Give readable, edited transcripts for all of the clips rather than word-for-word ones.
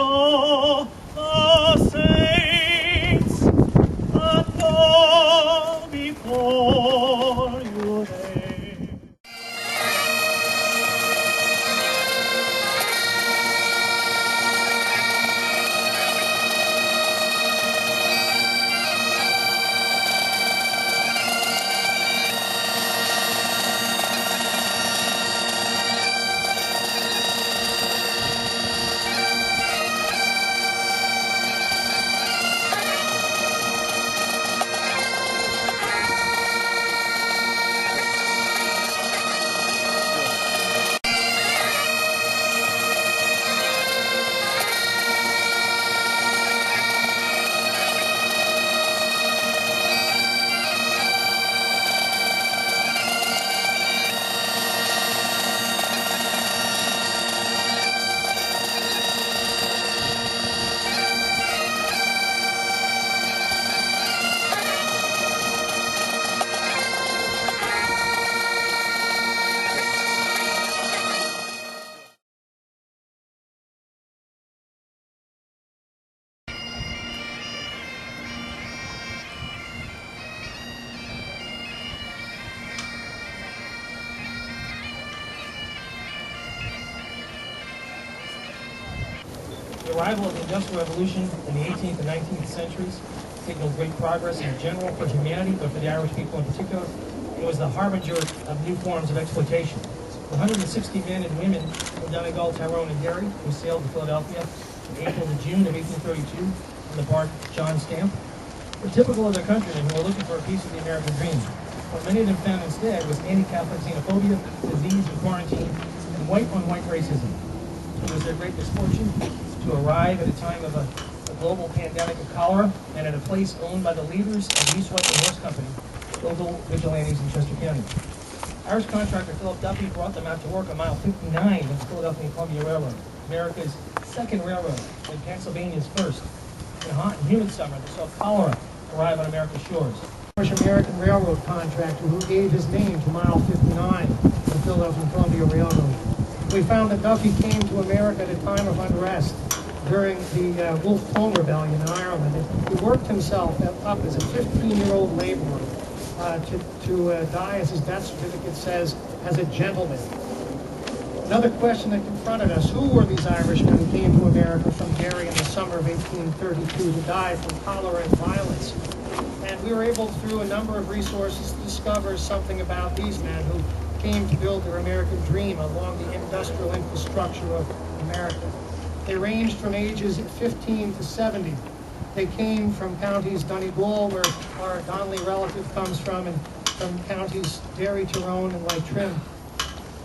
all the saints that go before you there. The arrival of the Industrial Revolution in the 18th and 19th centuries signaled great progress in general for humanity, but for the Irish people in particular, it was the harbinger of new forms of exploitation. The 160 men and women from Donegal, Tyrone, and Derry who sailed to Philadelphia in April and June of 1832 on the bark John Stamp were typical of their countrymen who were looking for a piece of the American dream. What many of them found instead was anti-Catholic xenophobia, disease and quarantine, and white-on-white racism. It was their great misfortune to arrive at a time of a global pandemic of cholera and at a place owned by the leaders of the East Western Horse Company, local vigilantes in Chester County. Irish contractor Reburial brought them out to work on mile 59 of the Philadelphia and Columbia Railroad, America's second railroad and Pennsylvania's first. In a hot and humid summer, they saw cholera arrive on America's shores. Irish-American railroad contractor who gave his name to mile 59 of the Philadelphia and Columbia Railroad. We found that Duffy came to America at a time of unrest during the Wolf Tone Rebellion in Ireland. And he worked himself up as a 15-year-old laborer to die, as his death certificate says, as a gentleman. Another question that confronted us: who were these Irishmen who came to America from Derry in the summer of 1832 to die from cholera and violence? And we were able, through a number of resources, to discover something about these men who came to build their American dream along the industrial infrastructure of America. They ranged from ages 15 to 70. They came from counties Donegal, where our Donnelly relative comes from, and from counties Derry, Tyrone, and Leitrim.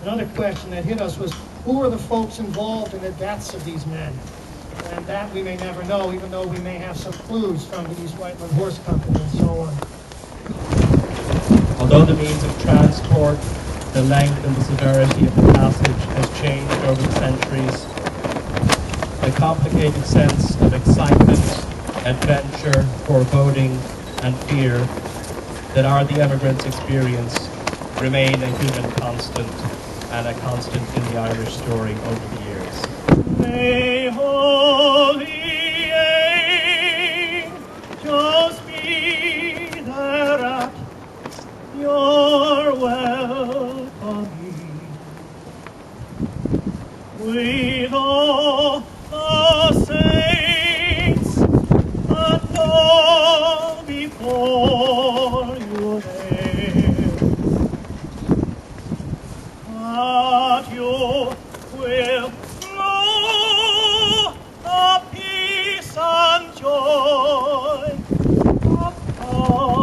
Another question that hit us was, who were the folks involved in the deaths of these men? And that we may never know, even though we may have some clues from the East Whiteland Horse Company and so on. Although the means of transport, the length and the severity of the passage has changed over the centuries, the complicated sense of excitement, adventure, foreboding, and fear that are the emigrants' experience remain a human constant and a constant in the Irish story over the years. May holy angels be there at your welcoming, with all the saints that go before you there, that you will know the peace and joy of paradise,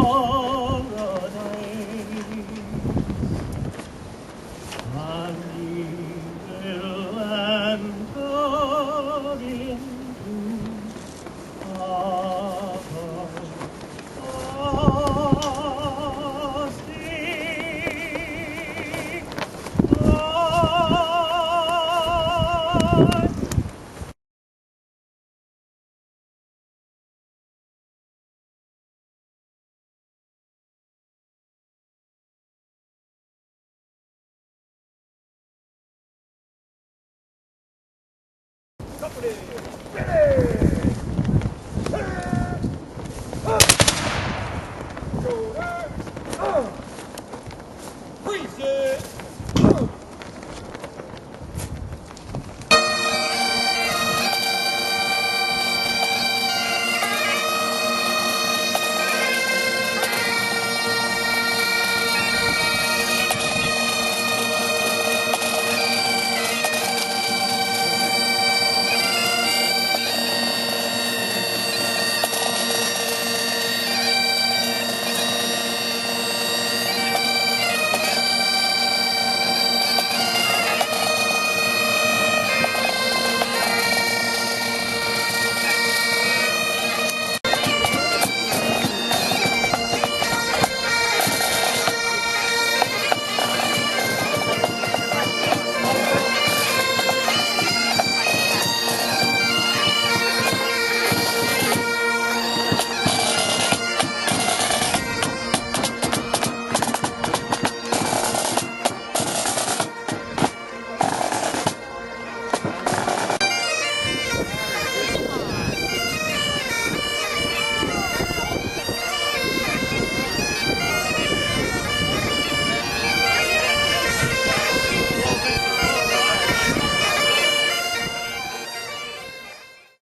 and ye will enter into everlasting.